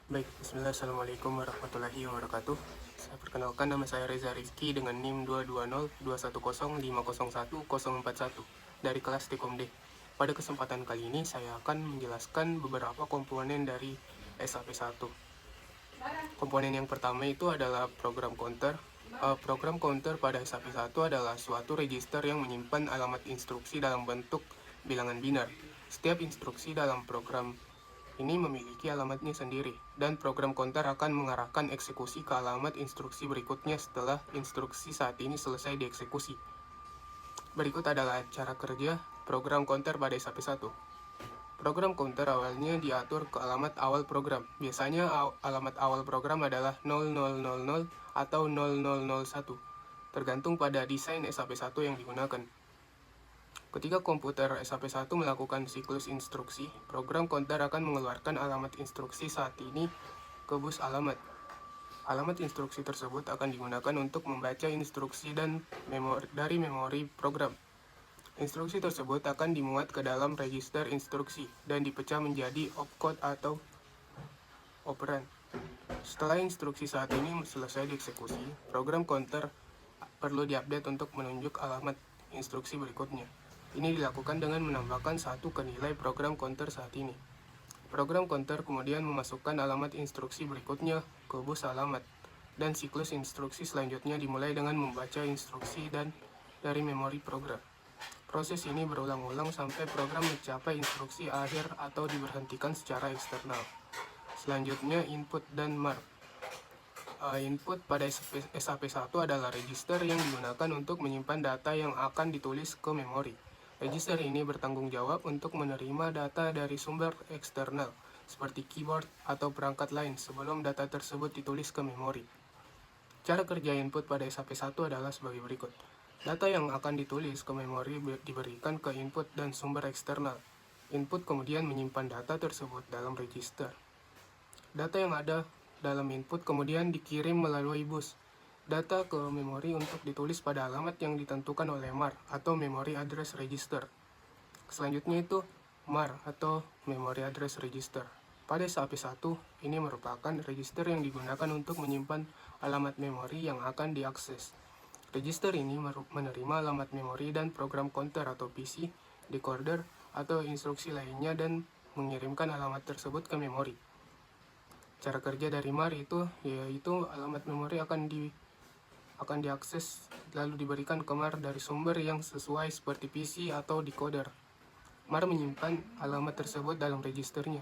Baik, bismillah, assalamualaikum warahmatullahi wabarakatuh. Saya perkenalkan, nama saya Reza Rizky dengan NIM 22021050141 dari kelas Tikom D. Pada kesempatan kali ini saya akan menjelaskan beberapa komponen dari SAP1. Komponen yang pertama itu adalah program counter. Program counter pada SAP1 adalah suatu register yang menyimpan alamat instruksi dalam bentuk bilangan binar. Setiap instruksi dalam program ini memiliki alamatnya sendiri, dan program counter akan mengarahkan eksekusi ke alamat instruksi berikutnya setelah instruksi saat ini selesai dieksekusi. Berikut adalah cara kerja program counter pada SAP1. Program counter awalnya diatur ke alamat awal program. Biasanya alamat awal program adalah 0000 atau 0001, tergantung pada desain SAP1 yang digunakan. Ketika komputer SAP1 melakukan siklus instruksi, program counter akan mengeluarkan alamat instruksi saat ini ke bus alamat. Alamat instruksi tersebut akan digunakan untuk membaca instruksi dari memori program. Instruksi tersebut akan dimuat ke dalam register instruksi dan dipecah menjadi opcode atau operan. Setelah instruksi saat ini selesai dieksekusi, program counter perlu diupdate untuk menunjuk alamat instruksi berikutnya. Ini dilakukan dengan menambahkan 1 ke nilai program counter saat ini. Program counter kemudian memasukkan alamat instruksi berikutnya ke bus alamat, dan siklus instruksi selanjutnya dimulai dengan membaca instruksi dari memori program. Proses ini berulang-ulang sampai program mencapai instruksi akhir atau diberhentikan secara eksternal. Selanjutnya, input dan mark. Input pada SAP1 adalah register yang digunakan untuk menyimpan data yang akan ditulis ke memori. Register ini bertanggung jawab untuk menerima data dari sumber eksternal, seperti keyboard atau perangkat lain sebelum data tersebut ditulis ke memori. Cara kerja input pada SAP1 adalah sebagai berikut. Data yang akan ditulis ke memori diberikan ke input dan sumber eksternal. Input kemudian menyimpan data tersebut dalam register. Data yang ada dalam input kemudian dikirim melalui bus data ke memori untuk ditulis pada alamat yang ditentukan oleh MAR atau Memory Address Register. Selanjutnya itu MAR atau Memory Address Register. Pada SAP1, ini merupakan register yang digunakan untuk menyimpan alamat memori yang akan diakses. Register ini menerima alamat memori dan program counter atau PC, decoder, atau instruksi lainnya dan mengirimkan alamat tersebut ke memori. Cara kerja dari MAR yaitu alamat memori akan diakses lalu diberikan ke MAR dari sumber yang sesuai seperti PC atau decoder. MAR menyimpan alamat tersebut dalam registernya.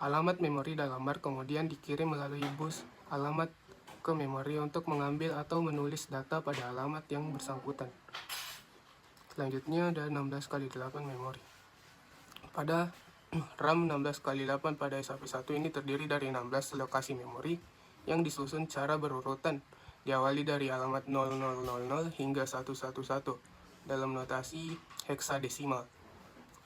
Alamat memori dalam MAR kemudian dikirim melalui bus alamat ke memori untuk mengambil atau menulis data pada alamat yang bersangkutan. Selanjutnya ada 16x8 memori. Pada RAM 16x8 pada SAP1 ini terdiri dari 16 lokasi memori yang disusun secara berurutan, diawali dari alamat 0000 hingga 111 dalam notasi heksadesimal.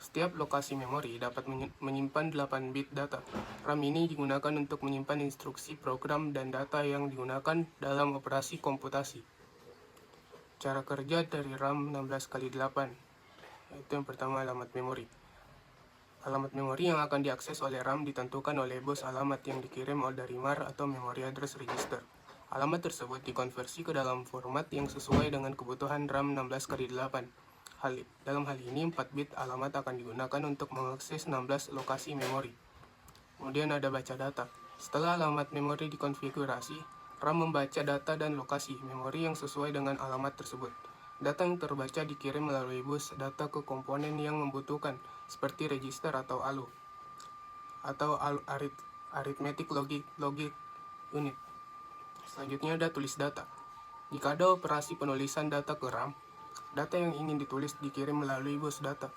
Setiap lokasi memori dapat menyimpan 8 bit data. RAM ini digunakan untuk menyimpan instruksi program dan data yang digunakan dalam operasi komputasi. Cara kerja dari RAM 16x8, itu yang pertama alamat memori. Alamat memori yang akan diakses oleh RAM ditentukan oleh bus alamat yang dikirim dari MAR atau Memory Address Register. Alamat tersebut dikonversi ke dalam format yang sesuai dengan kebutuhan RAM 16x8. Dalam hal ini, 4 bit alamat akan digunakan untuk mengakses 16 lokasi memori. Kemudian ada baca data. Setelah alamat memori dikonfigurasi, RAM membaca data dan lokasi memori yang sesuai dengan alamat tersebut. Data yang terbaca dikirim melalui bus data ke komponen yang membutuhkan, seperti register atau ALU, atau Arithmetic Logic Unit. Selanjutnya ada tulis data. Jika ada operasi penulisan data ke RAM, data yang ingin ditulis dikirim melalui bus data.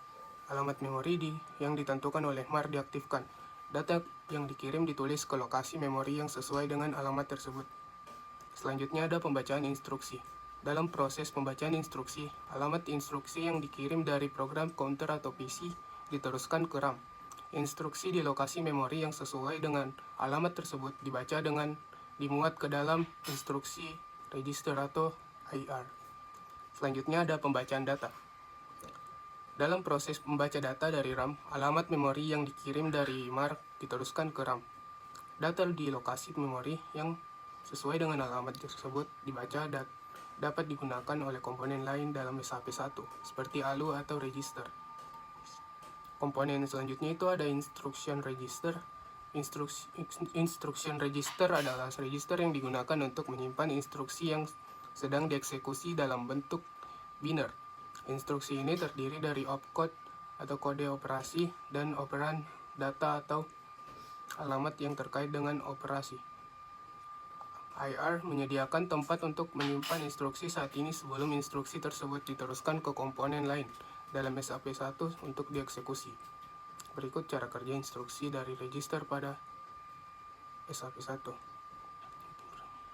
Alamat memori yang ditentukan oleh MAR diaktifkan. Data yang dikirim ditulis ke lokasi memori yang sesuai dengan alamat tersebut. Selanjutnya ada pembacaan instruksi. Dalam proses pembacaan instruksi, alamat instruksi yang dikirim dari program counter atau PC diteruskan ke RAM. Instruksi di lokasi memori yang sesuai dengan alamat tersebut dibaca dengan dimuat ke dalam instruksi register atau IR. Selanjutnya ada pembacaan data. Dalam proses membaca data dari RAM, alamat memori yang dikirim dari MAR diteruskan ke RAM. Data di lokasi memori yang sesuai dengan alamat tersebut dibaca dan dapat digunakan oleh komponen lain dalam SAP1, seperti ALU atau register. Komponen selanjutnya itu ada instruction register. Instruction register adalah register yang digunakan untuk menyimpan instruksi yang sedang dieksekusi dalam bentuk biner. Instruksi ini terdiri dari opcode atau kode operasi dan operan data atau alamat yang terkait dengan operasi. IR menyediakan tempat untuk menyimpan instruksi saat ini sebelum instruksi tersebut diteruskan ke komponen lain dalam SAP1 untuk dieksekusi. Berikut cara kerja instruksi dari register pada SAP1.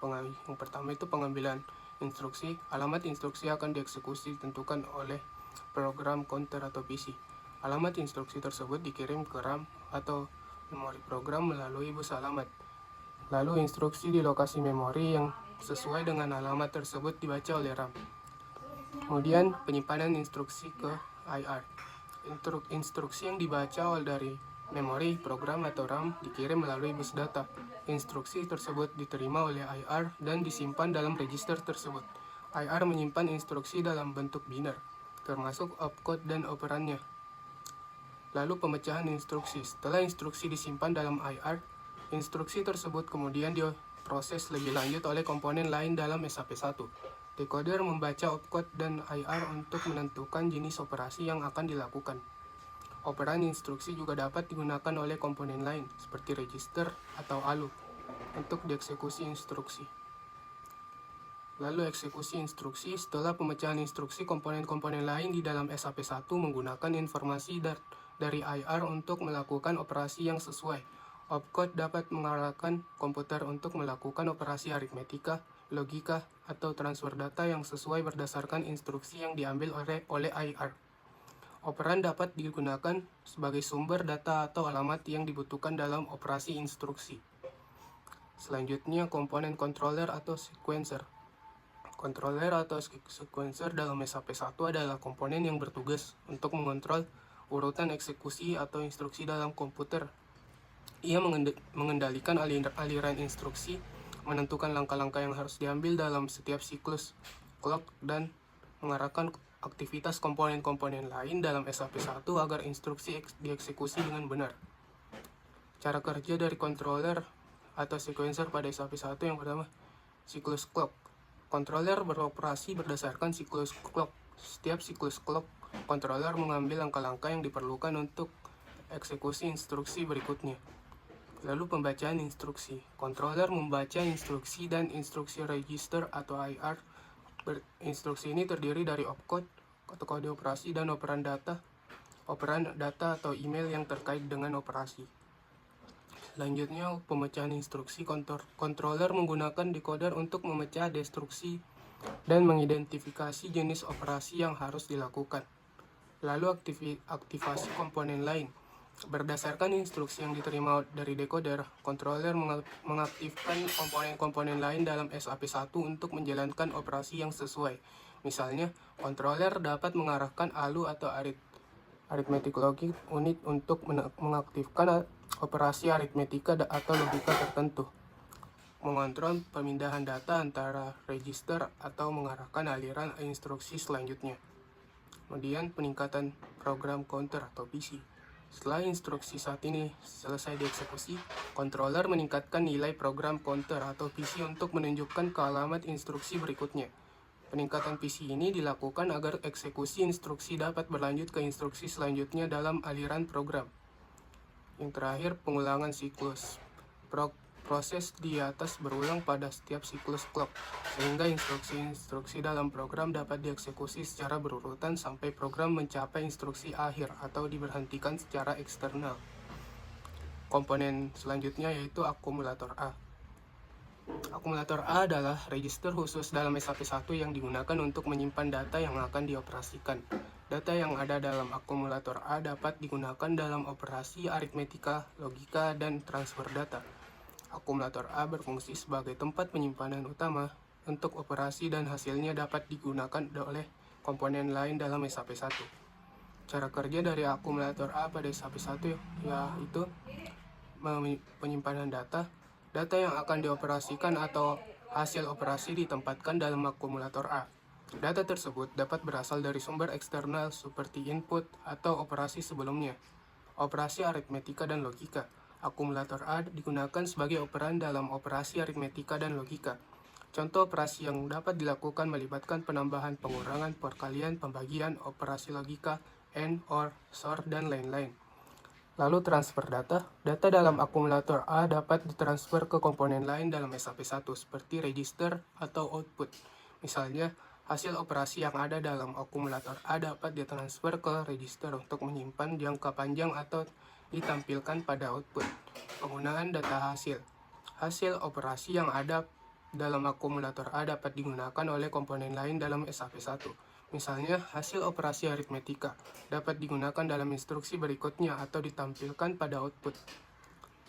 Yang pertama itu pengambilan instruksi. Alamat instruksi akan dieksekusi ditentukan oleh program counter atau PC. Alamat instruksi tersebut dikirim ke RAM atau memori program melalui bus alamat. Lalu instruksi di lokasi memori yang sesuai dengan alamat tersebut dibaca oleh RAM. Kemudian penyimpanan instruksi ke IR. Instruksi yang dibaca dari memori, program, atau RAM dikirim melalui bus data. Instruksi tersebut diterima oleh IR dan disimpan dalam register tersebut. IR menyimpan instruksi dalam bentuk biner, termasuk opcode dan operannya. Lalu pemecahan instruksi. Setelah instruksi disimpan dalam IR, instruksi tersebut kemudian diproses lebih lanjut oleh komponen lain dalam SAP1. Decoder membaca opcode dan IR untuk menentukan jenis operasi yang akan dilakukan. Operan instruksi juga dapat digunakan oleh komponen lain, seperti register atau ALU, untuk dieksekusi instruksi. Lalu eksekusi instruksi. Setelah pemecahan instruksi, komponen-komponen lain di dalam SAP1 menggunakan informasi dari IR untuk melakukan operasi yang sesuai. Opcode dapat mengarahkan komputer untuk melakukan operasi aritmetika, logika, atau transfer data yang sesuai berdasarkan instruksi yang diambil oleh IR. Operan dapat digunakan sebagai sumber data atau alamat yang dibutuhkan dalam operasi instruksi. Selanjutnya, komponen controller atau sequencer. Controller atau sequencer dalam SAP1 adalah komponen yang bertugas untuk mengontrol urutan eksekusi atau instruksi dalam komputer. Ia mengendalikan aliran instruksi, menentukan langkah-langkah yang harus diambil dalam setiap siklus clock, dan mengarahkan aktivitas komponen-komponen lain dalam SAP1 agar instruksi dieksekusi dengan benar. Cara kerja dari controller atau sequencer pada SAP1 yang pertama, siklus clock. Controller beroperasi berdasarkan siklus clock. Setiap siklus clock, controller mengambil langkah-langkah yang diperlukan untuk eksekusi instruksi berikutnya. Lalu pembacaan instruksi. Controller membaca instruksi dan instruksi register atau IR. Instruksi ini terdiri dari opcode atau kode operasi dan operan data atau email yang terkait dengan operasi. Selanjutnya, pemecahan instruksi. Controller menggunakan decoder untuk memecah instruksi dan mengidentifikasi jenis operasi yang harus dilakukan. Lalu aktivasi komponen lain. Berdasarkan instruksi yang diterima dari decoder, controller mengaktifkan komponen-komponen lain dalam SAP1 untuk menjalankan operasi yang sesuai. Misalnya, controller dapat mengarahkan ALU atau arithmetic logic unit untuk mengaktifkan operasi aritmetika atau logika tertentu, mengontrol pemindahan data antara register, atau mengarahkan aliran instruksi selanjutnya. Kemudian peningkatan program counter atau PC. Setelah instruksi saat ini selesai dieksekusi, controller meningkatkan nilai program counter atau PC untuk menunjukkan ke alamat instruksi berikutnya. Peningkatan PC ini dilakukan agar eksekusi instruksi dapat berlanjut ke instruksi selanjutnya dalam aliran program. Yang terakhir, pengulangan siklus. Proses di atas berulang pada setiap siklus clock, sehingga instruksi-instruksi dalam program dapat dieksekusi secara berurutan sampai program mencapai instruksi akhir atau diberhentikan secara eksternal. Komponen selanjutnya yaitu akumulator A. Akumulator A adalah register khusus dalam SAP1 yang digunakan untuk menyimpan data yang akan dioperasikan. Data yang ada dalam akumulator A dapat digunakan dalam operasi aritmetika, logika, dan transfer data. Akumulator A berfungsi sebagai tempat penyimpanan utama untuk operasi dan hasilnya dapat digunakan oleh komponen lain dalam SAP1. Cara kerja dari akumulator A pada SAP1 yaitu penyimpanan data, data yang akan dioperasikan atau hasil operasi ditempatkan dalam akumulator A. Data tersebut dapat berasal dari sumber eksternal seperti input atau operasi sebelumnya, operasi aritmetika dan logika. Akumulator A digunakan sebagai operan dalam operasi aritmetika dan logika. Contoh operasi yang dapat dilakukan melibatkan penambahan, pengurangan, perkalian, pembagian, operasi logika, AND, OR, SOR, dan lain-lain. Lalu transfer data. Data dalam akumulator A dapat ditransfer ke komponen lain dalam SAP1 seperti register atau output. Misalnya, hasil operasi yang ada dalam akumulator A dapat ditransfer ke register untuk menyimpan jangka panjang atau ditampilkan pada output. Penggunaan data hasil. Hasil operasi yang ada dalam akumulator A dapat digunakan oleh komponen lain dalam SAP1. Misalnya, hasil operasi aritmetika dapat digunakan dalam instruksi berikutnya atau ditampilkan pada output.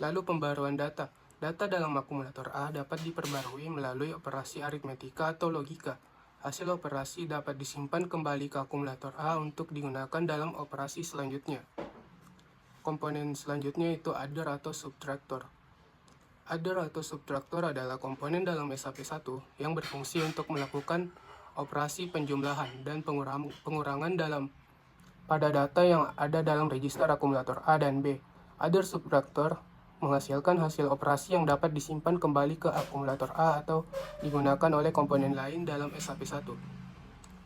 Lalu pembaruan data. Data dalam akumulator A dapat diperbarui melalui operasi aritmetika atau logika. Hasil operasi dapat disimpan kembali ke akumulator A untuk digunakan dalam operasi selanjutnya. Komponen selanjutnya itu adder atau subtractor. Adder atau subtractor adalah komponen dalam SAP1 yang berfungsi untuk melakukan operasi penjumlahan dan pengurangan pada data yang ada dalam register akumulator A dan B. Adder subtractor menghasilkan hasil operasi yang dapat disimpan kembali ke akumulator A atau digunakan oleh komponen lain dalam SAP1.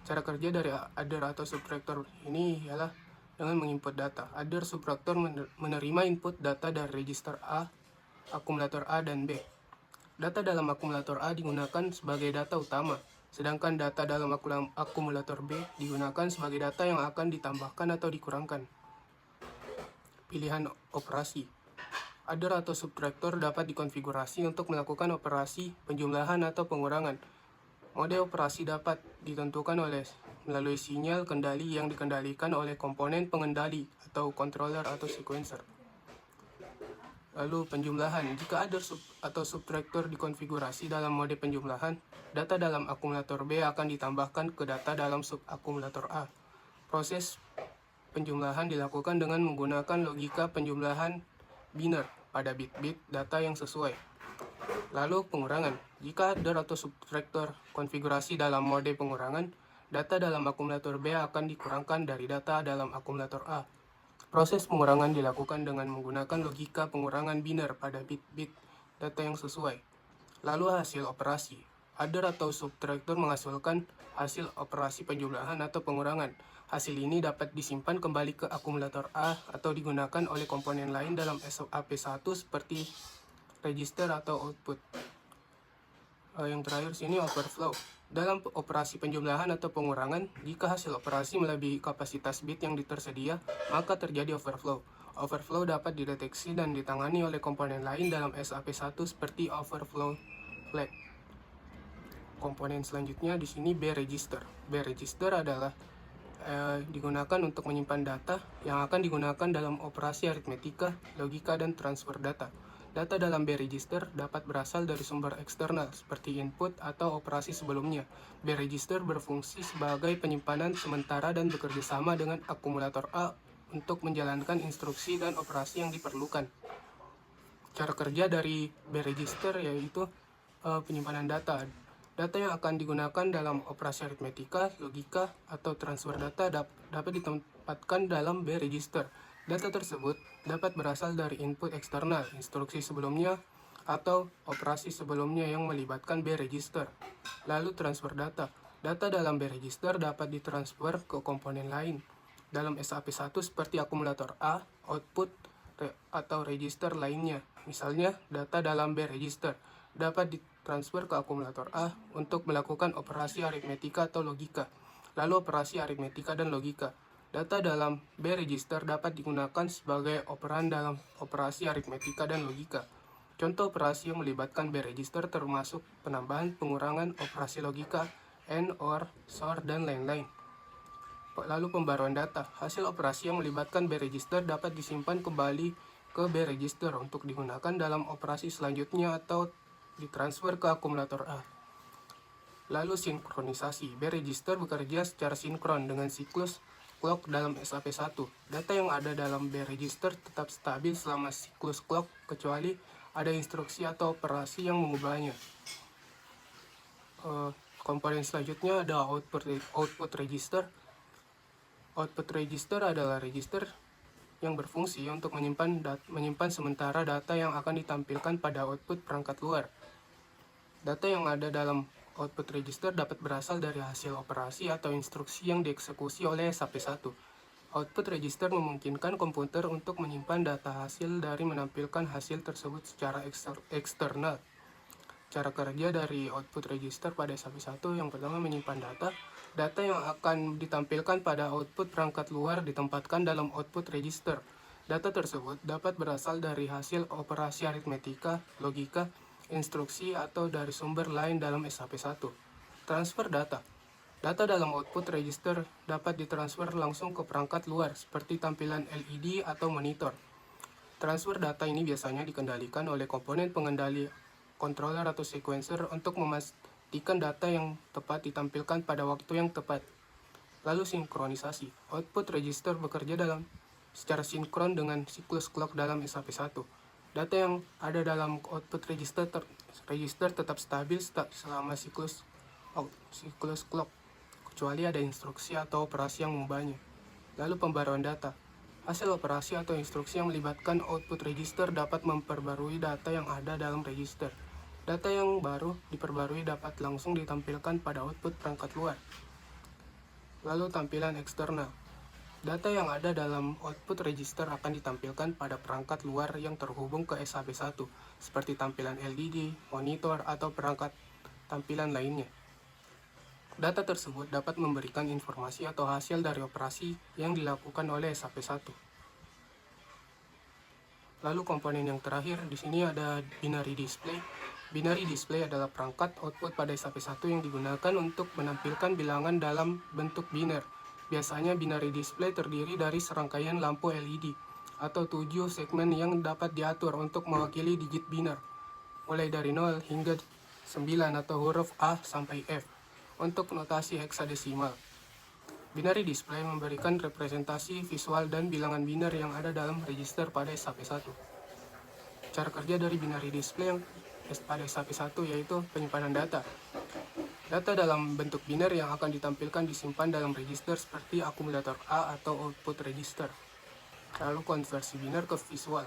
Cara kerja dari adder atau subtractor ini ialah dengan menginput data. Adder subtractor menerima input data dari register A, akumulator A dan B. Data dalam akumulator A digunakan sebagai data utama, sedangkan data dalam akumulator B digunakan sebagai data yang akan ditambahkan atau dikurangkan. Pilihan operasi. Adder atau subtractor dapat dikonfigurasi untuk melakukan operasi penjumlahan atau pengurangan. Mode operasi dapat ditentukan melalui sinyal kendali yang dikendalikan oleh komponen pengendali atau controller atau sequencer. Lalu penjumlahan. Jika adder atau subtractor dikonfigurasi dalam mode penjumlahan, data dalam akumulator B akan ditambahkan ke data dalam subakumulator A. Proses penjumlahan dilakukan dengan menggunakan logika penjumlahan biner pada bit-bit data yang sesuai. Lalu pengurangan. Jika adder atau subtractor konfigurasi dalam mode pengurangan, data dalam akumulator B akan dikurangkan dari data dalam akumulator A. Proses pengurangan dilakukan dengan menggunakan logika pengurangan biner pada bit-bit data yang sesuai. Lalu hasil operasi. Adder atau subtractor menghasilkan hasil operasi penjumlahan atau pengurangan. Hasil ini dapat disimpan kembali ke akumulator A atau digunakan oleh komponen lain dalam SAP1 seperti register atau output. Yang terakhir sini overflow. Dalam operasi penjumlahan atau pengurangan, jika hasil operasi melebihi kapasitas bit yang tersedia, maka terjadi overflow. Overflow dapat dideteksi dan ditangani oleh komponen lain dalam SAP1 seperti overflow flag. Komponen selanjutnya di sini B register. B register adalah digunakan untuk menyimpan data yang akan digunakan dalam operasi aritmetika, logika, dan transfer data. Data dalam B register dapat berasal dari sumber eksternal seperti input atau operasi sebelumnya. B register berfungsi sebagai penyimpanan sementara dan bekerja sama dengan akumulator A untuk menjalankan instruksi dan operasi yang diperlukan. Cara kerja dari B register yaitu penyimpanan data. Data yang akan digunakan dalam operasi aritmetika, logika, atau transfer data dapat ditempatkan dalam B register. Data tersebut dapat berasal dari input eksternal, instruksi sebelumnya, atau operasi sebelumnya yang melibatkan B register. Lalu transfer data. Data dalam B register dapat ditransfer ke komponen lain dalam SAP1 seperti akumulator A, output, atau register lainnya. Misalnya, data dalam B register dapat ditransfer ke akumulator A untuk melakukan operasi aritmetika atau logika. Lalu operasi aritmetika dan logika. Data dalam B register dapat digunakan sebagai operan dalam operasi aritmetika dan logika. Contoh operasi yang melibatkan B register termasuk penambahan, pengurangan, operasi logika, AND, OR, SOR, dan lain-lain. Lalu pembaruan data. Hasil operasi yang melibatkan B register dapat disimpan kembali ke B register untuk digunakan dalam operasi selanjutnya atau ditransfer ke akumulator A. Lalu sinkronisasi. B register bekerja secara sinkron dengan siklus clock dalam SAP1. Data yang ada dalam B register tetap stabil selama siklus clock kecuali ada instruksi atau operasi yang mengubahnya. Komponen selanjutnya ada output register. Output register adalah register yang berfungsi untuk menyimpan sementara data yang akan ditampilkan pada output perangkat luar. Data yang ada dalam output register dapat berasal dari hasil operasi atau instruksi yang dieksekusi oleh SAP1. Output register memungkinkan komputer untuk menyimpan data hasil dari menampilkan hasil tersebut secara eksternal. Cara kerja dari output register pada SAP1 yang pertama menyimpan data yang akan ditampilkan pada output perangkat luar ditempatkan dalam output register. Data tersebut dapat berasal dari hasil operasi aritmetika, logika, instruksi, atau dari sumber lain dalam SAP1. Transfer data. Data dalam output register dapat ditransfer langsung ke perangkat luar seperti tampilan LED atau monitor. Transfer data ini biasanya dikendalikan oleh komponen pengendali controller atau sequencer untuk memastikan data yang tepat ditampilkan pada waktu yang tepat. Lalu sinkronisasi. Output register bekerja secara sinkron dengan siklus clock dalam SAP1. Data yang ada dalam output register tetap stabil selama siklus clock, kecuali ada instruksi atau operasi yang mengubahnya. Lalu pembaruan data. Hasil operasi atau instruksi yang melibatkan output register dapat memperbarui data yang ada dalam register. Data yang baru diperbarui dapat langsung ditampilkan pada output perangkat luar. Lalu tampilan eksternal. Data yang ada dalam output register akan ditampilkan pada perangkat luar yang terhubung ke SAP1, seperti tampilan LED, monitor, atau perangkat tampilan lainnya. Data tersebut dapat memberikan informasi atau hasil dari operasi yang dilakukan oleh SAP1. Lalu komponen yang terakhir, di sini ada binary display. Binary display adalah perangkat output pada SAP1 yang digunakan untuk menampilkan bilangan dalam bentuk biner. Biasanya binary display terdiri dari serangkaian lampu LED atau 7 segmen yang dapat diatur untuk mewakili digit biner, mulai dari 0 hingga 9 atau huruf A sampai F untuk notasi heksadesimal. Binary display memberikan representasi visual dan bilangan biner yang ada dalam register pada SAP1. Cara kerja dari binary display yang pada SAP1 yaitu penyimpanan data. Data dalam bentuk biner yang akan ditampilkan disimpan dalam register seperti akumulator A atau output register. Lalu konversi biner ke visual.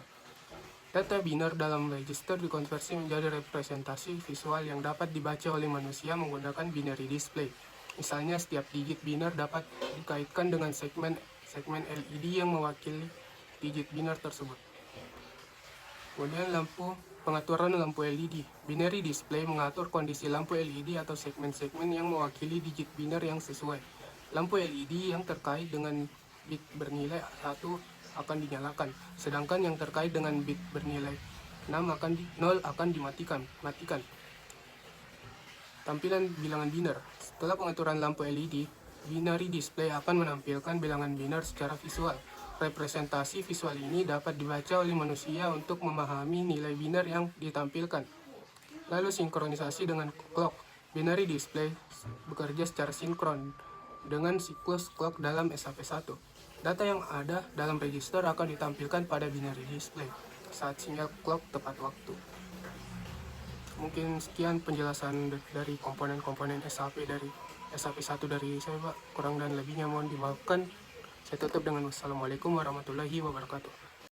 Data biner dalam register dikonversi menjadi representasi visual yang dapat dibaca oleh manusia menggunakan binary display. Misalnya setiap digit biner dapat dikaitkan dengan segmen LED yang mewakili digit biner tersebut. Kemudian pengaturan lampu LED. Binary display mengatur kondisi lampu LED atau segmen-segmen yang mewakili digit biner yang sesuai. Lampu LED yang terkait dengan bit bernilai 1 akan dinyalakan, sedangkan yang terkait dengan bit bernilai 0 akan dimatikan. Tampilan bilangan biner. Setelah pengaturan lampu LED, binary display akan menampilkan bilangan biner secara visual. Representasi visual ini dapat dibaca oleh manusia untuk memahami nilai biner yang ditampilkan. Lalu sinkronisasi dengan clock. Binary display bekerja secara sinkron dengan siklus clock dalam SAP1. Data yang ada dalam register akan ditampilkan pada binary display saat sinyal clock tepat waktu. Mungkin sekian penjelasan dari komponen-komponen SAP dari SAP1 dari saya, Pak. Kurang dan lebihnya mohon dimaafkan. Saya tutup dengan wassalamualaikum warahmatullahi wabarakatuh.